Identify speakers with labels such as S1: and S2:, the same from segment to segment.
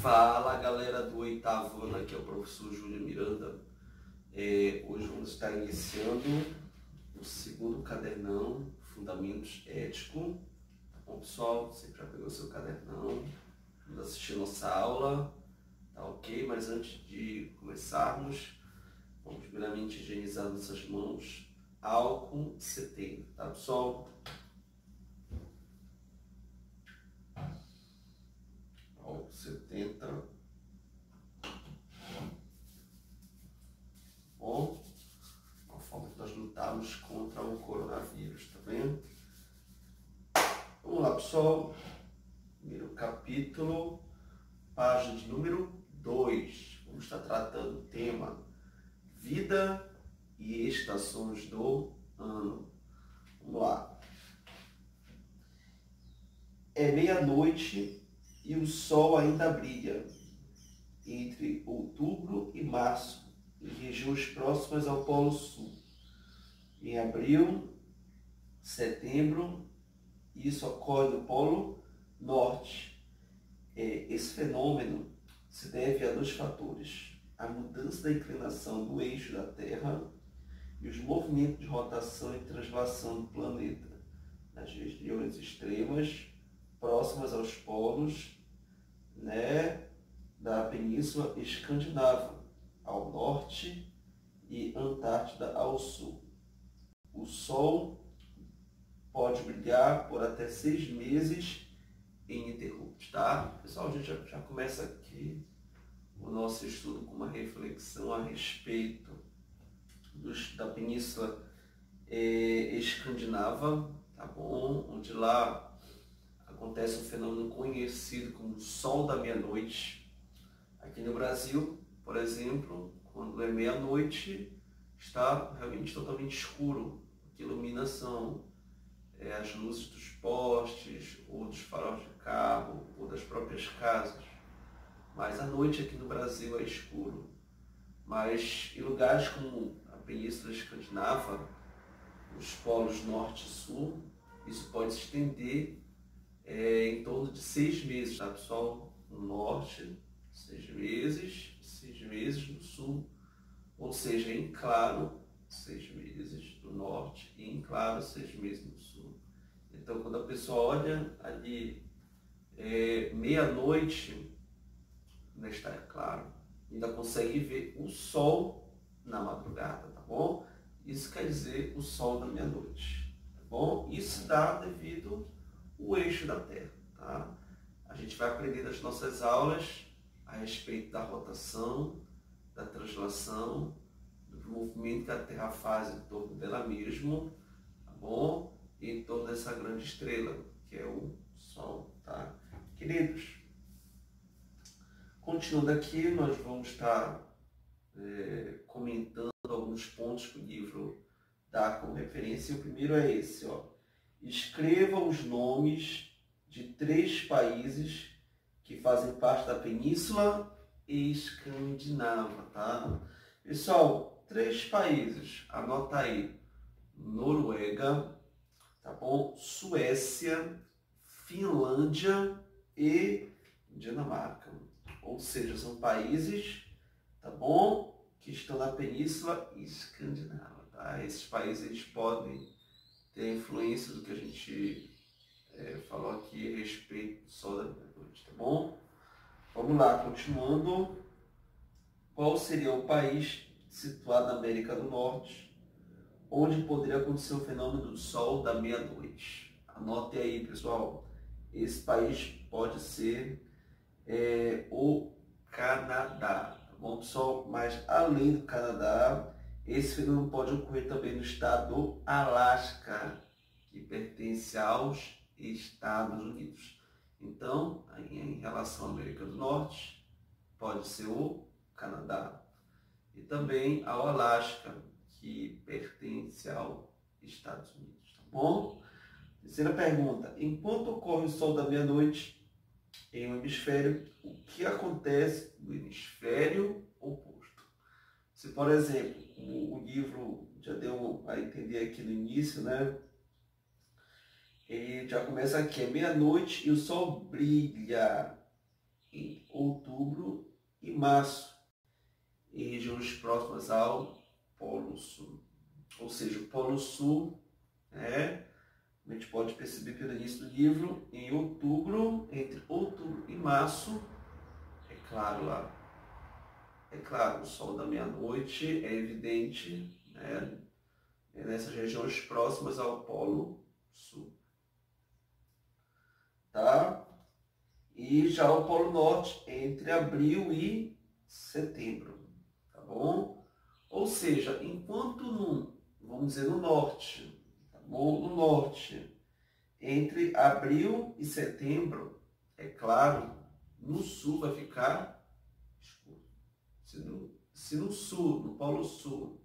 S1: Fala galera do oitavo ano, aqui é o professor Júlio Miranda. Hoje vamos estar iniciando o segundo cadernão, Fundamentos Éticos. Bom pessoal, você já pegou seu cadernão, vamos assistir nossa aula, tá ok? Mas antes de começarmos, vamos primeiramente higienizar nossas mãos, álcool 70, tá pessoal? Álcool 70. Bom, uma forma que nós lutamos contra o coronavírus, tá vendo? Vamos lá, pessoal. Primeiro capítulo, página de número 2. Vamos estar tratando o tema Vida e Estações do Ano. Vamos lá. É meia-noite e o sol ainda brilha entre outubro e março, em regiões próximas ao Polo Sul. Em abril, setembro, isso ocorre no Polo Norte. Esse fenômeno se deve a dois fatores: a mudança da inclinação do eixo da Terra e os movimentos de rotação e translação do planeta nas regiões extremas, próximas aos polos, da Península Escandinava, ao norte, e Antártida ao sul. O Sol pode brilhar por até 6 meses ininterruptos, tá? Pessoal, a gente já começa aqui o nosso estudo com uma reflexão a respeito da Península Escandinava, tá bom? Onde lá acontece um fenômeno conhecido como Sol da Meia-Noite. Aqui no Brasil, por exemplo, quando é meia-noite, está realmente totalmente escuro. Que iluminação, as luzes dos postes, ou dos faróis de carro, ou das próprias casas. Mas à noite aqui no Brasil é escuro. Mas em lugares como a Península Escandinava, os polos norte e sul, isso pode se estender em torno de 6 meses, tá pessoal? No norte, 6 meses no sul, ou seja, em claro, 6 meses no norte e em claro, 6 meses no sul. Então, quando a pessoa olha ali, meia-noite, ainda está claro, ainda consegue ver o sol na madrugada, tá bom? Isso quer dizer o sol da meia-noite, tá bom? Isso dá devido ao eixo da Terra, tá? A gente vai aprender nas nossas aulas a respeito da rotação, da translação, do movimento que a Terra faz em torno dela mesma, tá bom? E em torno dessa grande estrela, que é o Sol, tá? Queridos, continuando aqui, nós vamos estar comentando alguns pontos que o livro dá como referência. E o primeiro é esse, ó. Escreva os nomes de 3 países que fazem parte da Península Escandinava, tá? Pessoal, 3 países, anota aí: Noruega, tá bom? Suécia, Finlândia e Dinamarca. Ou seja, são países, tá bom, que estão na Península Escandinava, tá? Esses países eles podem ter influência do que a gente falou aqui a respeito do Sol da Meia-Noite, tá bom? Vamos lá, continuando. Qual seria o país situado na América do Norte, onde poderia acontecer o fenômeno do Sol da Meia-Noite? Anote aí, pessoal. Esse país pode ser o Canadá, tá bom, pessoal? Mas além do Canadá, esse fenômeno pode ocorrer também no estado do Alasca, que pertence aos Estados Unidos. Então, em relação à América do Norte, pode ser o Canadá. E também ao Alasca, que pertence aos Estados Unidos, tá bom? Terceira pergunta: enquanto ocorre o Sol da Meia-Noite em um hemisfério, o que acontece no hemisfério oposto? Se, por exemplo, o livro já deu a entender aqui no início, né? Ele já começa aqui, é meia-noite e o sol brilha outubro e março, em regiões próximas ao Polo Sul. Ou seja, o Polo Sul, a gente pode perceber pelo início do livro, em outubro, entre outubro e março, é claro lá, é claro, o sol da meia-noite é evidente, né, nessas regiões próximas ao Polo Sul. Tá? E já o Polo Norte entre abril e setembro, tá bom? Ou seja, enquanto vamos dizer no norte, tá bom? No norte, entre abril e setembro, é claro, no sul vai ficar escuro. Se no sul, no Polo Sul,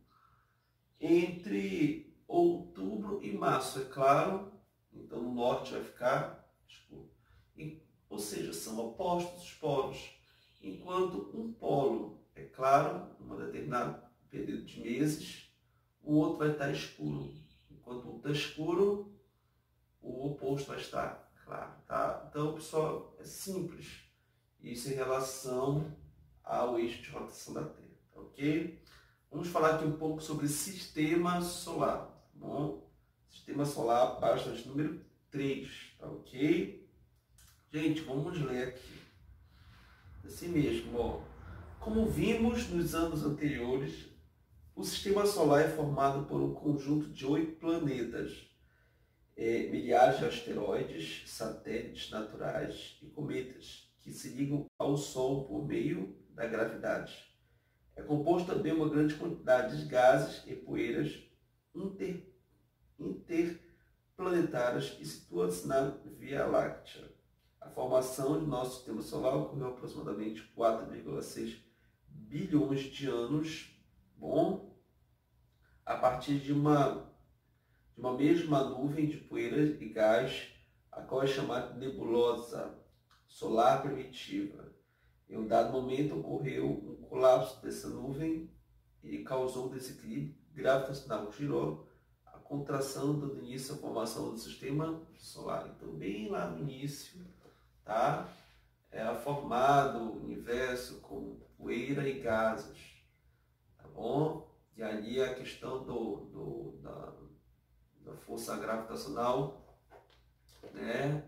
S1: entre outubro e março, é claro, então no norte vai ficar escuro. Ou seja, são opostos os polos. Enquanto um polo é claro, num determinado período de meses, o outro vai estar escuro. Enquanto um está escuro, o oposto vai estar claro. Tá? Então, pessoal, é simples. Isso em relação ao eixo de rotação da Terra. Tá, ok? Vamos falar aqui um pouco sobre sistema solar. Tá bom? Sistema solar, página de número 3. Tá, ok? Gente, vamos ler aqui. Assim mesmo, ó. Como vimos nos anos anteriores, o sistema solar é formado por um conjunto de 8 planetas, milhares de asteroides, satélites naturais e cometas, que se ligam ao Sol por meio da gravidade. É composto também uma grande quantidade de gases e poeiras interplanetárias que situam-se na Via Láctea. A formação de nosso sistema solar ocorreu aproximadamente 4,6 bilhões de anos, bom, a partir de uma mesma nuvem de poeira e gás, a qual é chamada de nebulosa solar primitiva. Em um dado momento ocorreu um colapso dessa nuvem e causou um desequilíbrio gravitacional que girou a contração, dando início à formação do sistema solar. Então, bem lá no início, tá? Era formado o universo com poeira e gases, tá bom? E ali a questão da força gravitacional, né,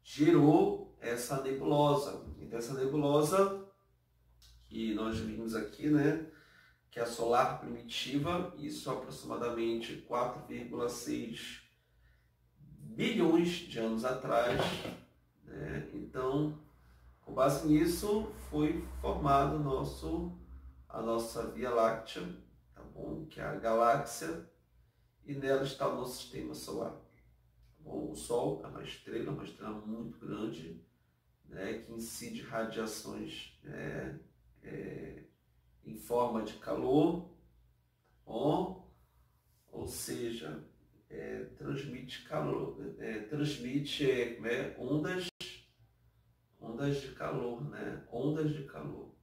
S1: gerou essa nebulosa. E dessa nebulosa que nós vimos aqui, né, que é a solar primitiva, isso aproximadamente 4,6 bilhões de anos atrás, né? Então, com base nisso, foi formado a nossa Via Láctea, tá bom? Que é a galáxia, e nela está o nosso sistema solar. Tá bom? O Sol é uma estrela muito grande, né, que incide radiações em forma de calor, tá bom? Ou seja, transmite calor, ondas de calor, né? Ondas de calor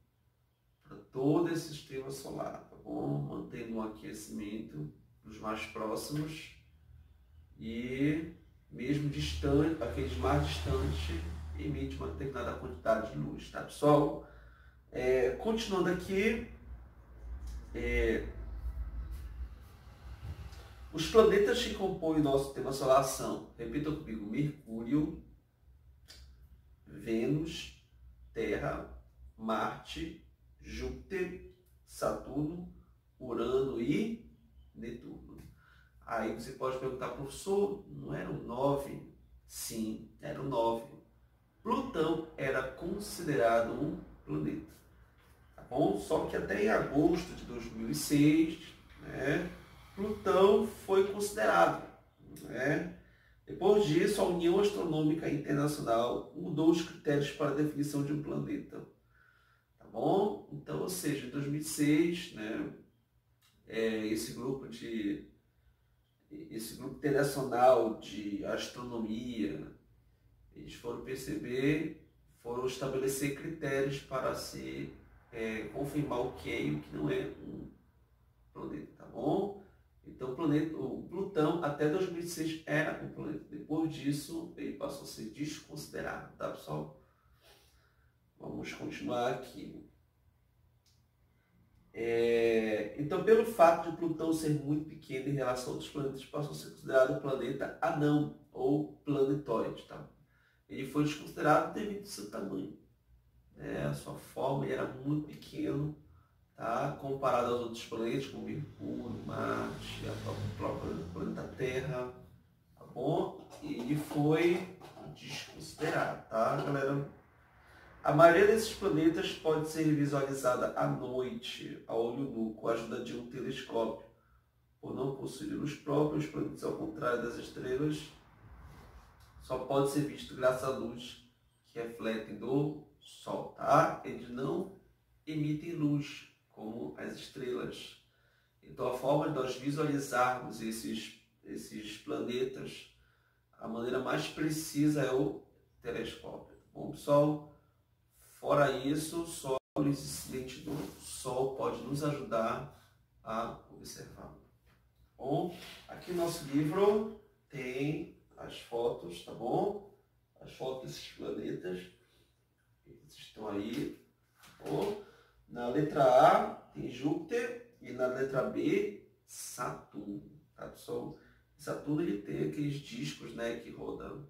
S1: para todo esse sistema solar, tá bom? Mantendo um aquecimento dos mais próximos e mesmo distante, aqueles mais distantes, emite uma determinada quantidade de luz, tá, pessoal? Continuando aqui, os planetas que compõem o nosso sistema solar são, repita comigo, Mercúrio, Vênus, Terra, Marte, Júpiter, Saturno, Urano e Netuno. Aí você pode perguntar, professor, não eram 9? Sim, eram 9. Plutão era considerado um planeta, tá bom? Só que até em agosto de 2006, né, Plutão foi considerado, né? Depois disso, a União Astronômica Internacional mudou os critérios para a definição de um planeta, tá bom? Então, ou seja, em 2006, né, esse grupo internacional de astronomia, eles foram estabelecer critérios para se confirmar o que é e o que não é um planeta, tá bom? Então, o Plutão até 2006 era um planeta. Depois disso, ele passou a ser desconsiderado, tá, pessoal? Vamos Vamos continuar aqui. Então, pelo fato de Plutão ser muito pequeno em relação a outros planetas, passou a ser considerado um planeta anão ou planetóide. Tá? Ele foi desconsiderado devido ao seu tamanho. A sua forma, ele era muito pequeno, tá? Comparado aos outros planetas, como Mercúrio, Marte, o próprio planeta Terra. Tá bom? Ele foi desconsiderado, tá, galera? A maioria desses planetas pode ser visualizada à noite, a olho nu, com a ajuda de um telescópio. Por não possuir luz própria, os planetas, ao contrário das estrelas, só pode ser visto graças à luz que refletem do Sol, tá? Eles não emitem luz, como as estrelas. Então, a forma de nós visualizarmos esses planetas, a maneira mais precisa é o telescópio, tá bom, pessoal? Fora isso, só a luz incidente do Sol pode nos ajudar a observar. Bom, aqui no nosso livro tem as fotos, tá bom? As fotos desses planetas, eles estão aí. Tá bom? Na letra A tem Júpiter e na letra B, Saturno, tá, pessoal? Saturno, ele tem aqueles discos, né, que rondam.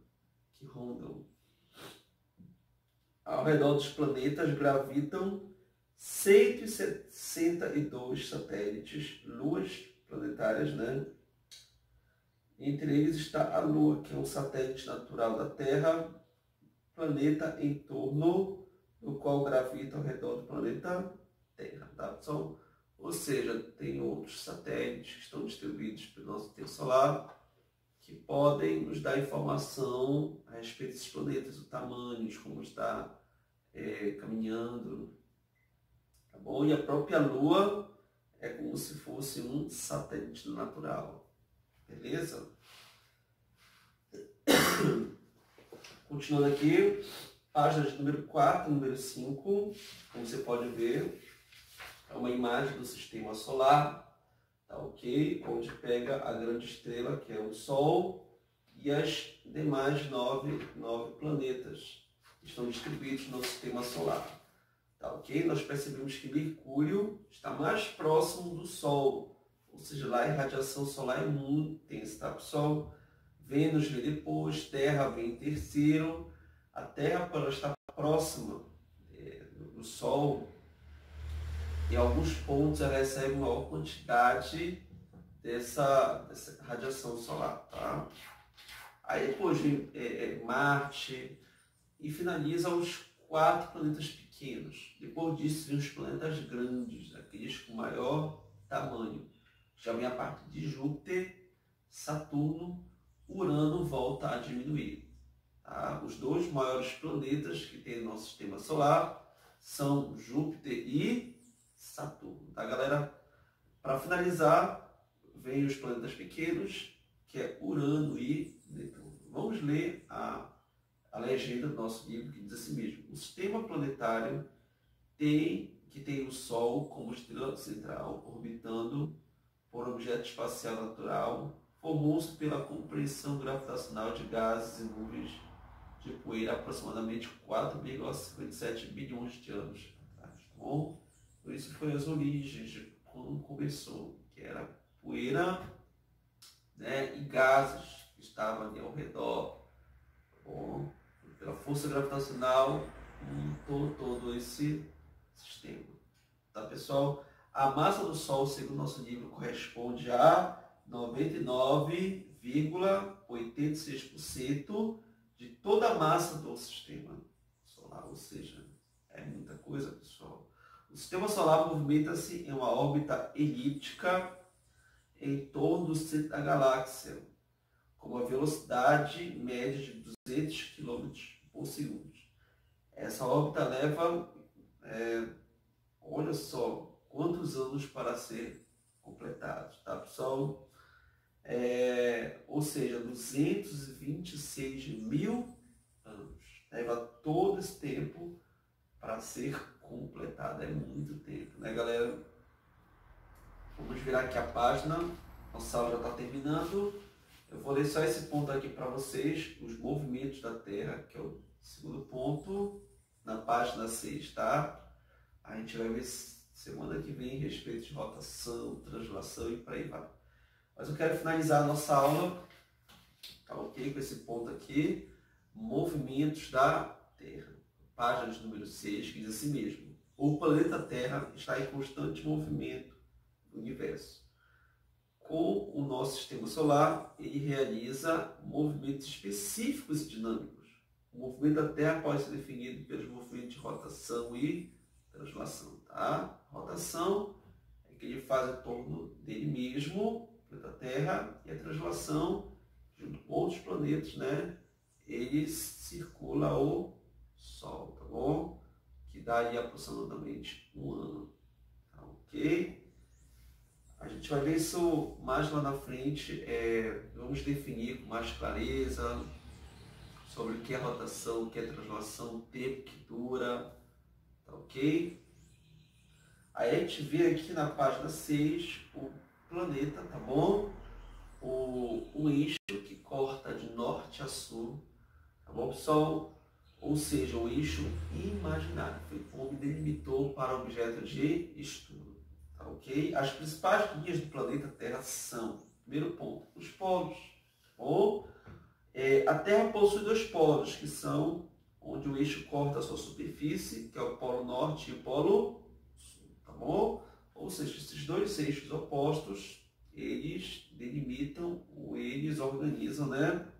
S1: Ao redor dos planetas gravitam 162 satélites, luas planetárias, né? Entre eles está a Lua, que é um satélite natural da Terra, planeta em torno do qual gravita ao redor do planeta Terra, tá, pessoal? Ou seja, tem outros satélites que estão distribuídos pelo nosso sistema solar que podem nos dar informação a respeito desses planetas, o tamanho, como está caminhando, tá bom? E a própria Lua é como se fosse um satélite natural, beleza? Continuando aqui, páginas número 4 e número 5, como você pode ver, é uma imagem do sistema solar, tá, ok? Onde pega a grande estrela, que é o Sol, e as demais nove planetas que estão distribuídos no sistema solar, tá, ok? Nós percebemos que Mercúrio está mais próximo do Sol, ou seja, lá a radiação solar é muito intensa, tá, pessoal? Vênus vem depois, Terra vem em terceiro. A Terra, para estar próxima do Sol, em alguns pontos ela recebe maior quantidade dessa radiação solar, tá? Aí depois vem Marte e finaliza os 4 planetas pequenos. Depois disso vem os planetas grandes, aqueles com maior tamanho. Já vem a parte de Júpiter, Saturno, Urano volta a diminuir. Tá? Os 2 maiores planetas que tem no nosso sistema solar são Júpiter e Saturno, tá, galera? Para finalizar, vem os planetas pequenos, que é Urano e Netuno. Vamos ler a legenda do nosso livro, que diz assim mesmo: o sistema planetário tem o Sol como estrela central, orbitando por objeto espacial natural, formou-se pela compressão gravitacional de gases e nuvens de poeira aproximadamente 4,57 bilhões de anos atrás. Tá bom? Então, isso foi as origens de quando começou, que era poeira, né, e gases que estavam ali ao redor. Tá bom? Pela força gravitacional, todo esse sistema. Tá, pessoal? A massa do Sol, segundo o nosso livro, corresponde a 99,86% de toda a massa do sistema solar, ou seja, é muita coisa, pessoal. O sistema solar movimenta-se em uma órbita elíptica em torno do centro da galáxia, com uma velocidade média de 200 km por segundo. Essa órbita leva, olha só, quantos anos para ser completado, tá, pessoal? Ou seja, 226 mil anos. Leva todo esse tempo para ser completado. É muito tempo, né, galera? Vamos virar aqui a página. Nossa aula já está terminando. Eu vou ler só esse ponto aqui para vocês, os movimentos da Terra, que é o segundo ponto. na página 6, tá? A gente vai ver semana que vem a respeito de rotação, translação e por aí vai. Mas eu quero finalizar a nossa aula, tá ok? Com esse ponto aqui, movimentos da Terra. Página de número 6, que diz assim mesmo: o planeta Terra está em constante movimento no universo. Com o nosso sistema solar, ele realiza movimentos específicos e dinâmicos. O movimento da Terra pode ser definido pelos movimentos de rotação e translação, tá? Rotação é que ele faz em torno dele mesmo, o planeta Terra, e a translação, junto com outros planetas, né? Ele circula ao Sol, tá bom? Que dá aí aproximadamente um ano, tá ok? A gente vai ver isso mais lá na frente, vamos definir com mais clareza sobre o que é rotação, o que é translação, o tempo que dura, tá ok? Aí a gente vê aqui na página 6 o planeta, tá bom? O eixo que corta de norte a sul, tá bom, pessoal? Ou seja, o eixo imaginário, foi como delimitou para objeto de estudo, tá ok? As principais linhas do planeta Terra são, primeiro ponto, os polos, tá bom? A Terra possui dois polos, que são onde o eixo corta a sua superfície, que é o polo norte e o polo sul, tá bom? Ou seja, esses dois eixos opostos, eles delimitam, ou eles organizam, né?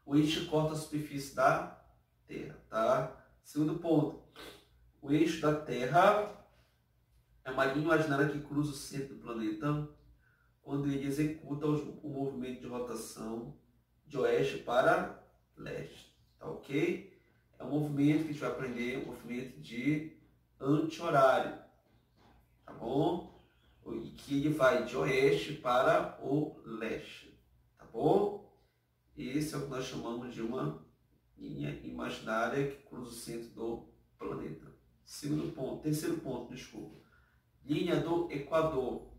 S1: O eixo corta a superfície da Terra, tá? Segundo ponto, o eixo da Terra é uma linha imaginária que cruza o centro do planeta quando ele executa o movimento de rotação de oeste para leste, tá ok? É um movimento que a gente vai aprender, um movimento de anti-horário, tá bom? E que ele vai de oeste para o leste, tá bom? Esse é o que nós chamamos de uma linha imaginária que cruza o centro do planeta. Terceiro ponto, desculpa. Linha do Equador.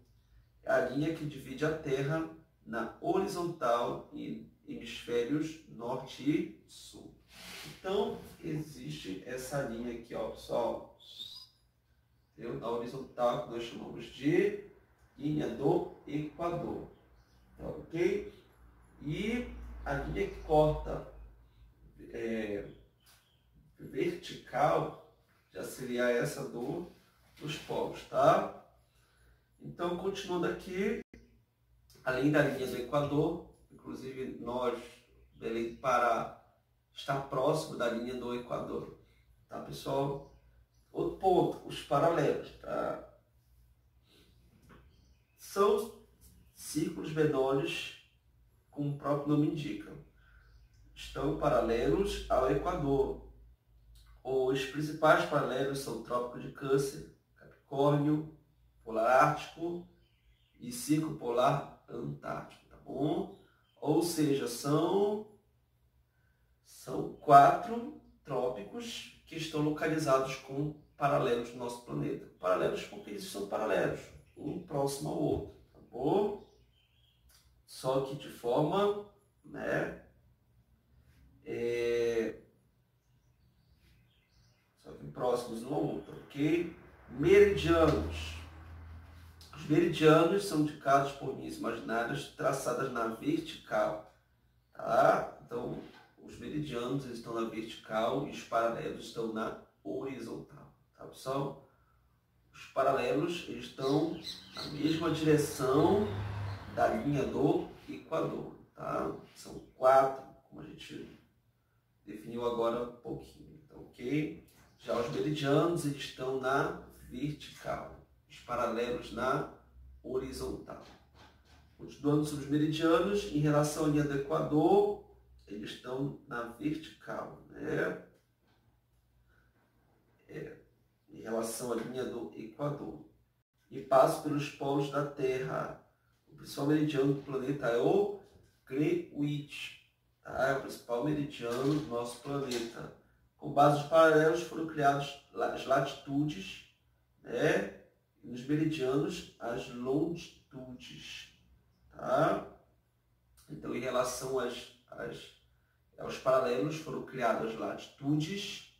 S1: É a linha que divide a Terra na horizontal em hemisférios norte e sul. Então, existe essa linha aqui, ó, pessoal. Na horizontal, que nós chamamos de linha do Equador. Tá, ok? E a linha que corta vertical já seria essa dos polos, tá? Então, continuando aqui, além da linha do Equador, inclusive nós, Belém do Pará, está próximo da linha do Equador, tá, pessoal? Outro ponto, os paralelos, tá? São círculos menores, como o próprio nome indica. Estão paralelos ao Equador. Os principais paralelos são o Trópico de Câncer, Capricórnio, Polar Ártico e Círculo Polar Antártico, tá bom? Ou seja, são 4 trópicos que estão localizados com paralelos no nosso planeta. Paralelos porque eles são paralelos, um próximo ao outro, tá bom? Só que de forma, né, só que próximos um ao outro, ok? Meridianos. Os meridianos são indicados por linhas imaginárias traçadas na vertical, tá? Então, os meridianos eles estão na vertical e os paralelos estão na horizontal, tá, pessoal? Os paralelos eles estão na mesma direção da linha do Equador, tá? São 4, como a gente definiu agora um pouquinho, tá, ok? Já os meridianos eles estão na vertical, os paralelos na horizontal. Continuando sobre os meridianos, em relação à linha do Equador, eles estão na vertical, né? Em relação à linha do Equador. E passam pelos polos da Terra. O principal meridiano do planeta é o Greenwich, tá? É o principal meridiano do nosso planeta. Com base nos paralelos foram criadas as latitudes, né? E nos meridianos as longitudes, tá? Então, em relação aos paralelos foram criadas as latitudes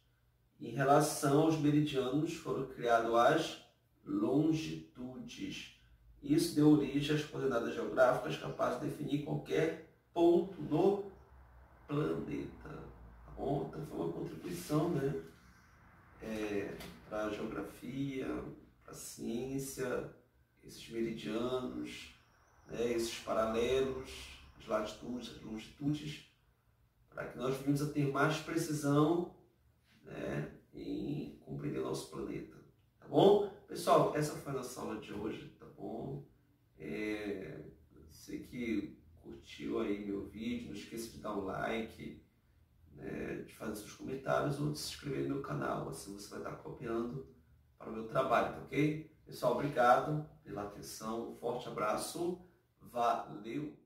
S1: Em relação aos meridianos, foram criadas as longitudes. Isso deu origem às coordenadas geográficas capazes de definir qualquer ponto no planeta. Tá bom? Então foi uma contribuição, né? Para a geografia, para a ciência, esses meridianos, né? Esses paralelos, as latitudes, as longitudes, para que nós venhamos a ter mais precisão, né, em compreender o nosso planeta. Tá bom? Pessoal, essa foi a nossa aula de hoje, tá bom? Você que curtiu aí meu vídeo, não esqueça de dar um like, né, de fazer seus comentários ou de se inscrever no meu canal, assim você vai estar copiando para o meu trabalho, tá ok? Pessoal, obrigado pela atenção, um forte abraço, valeu!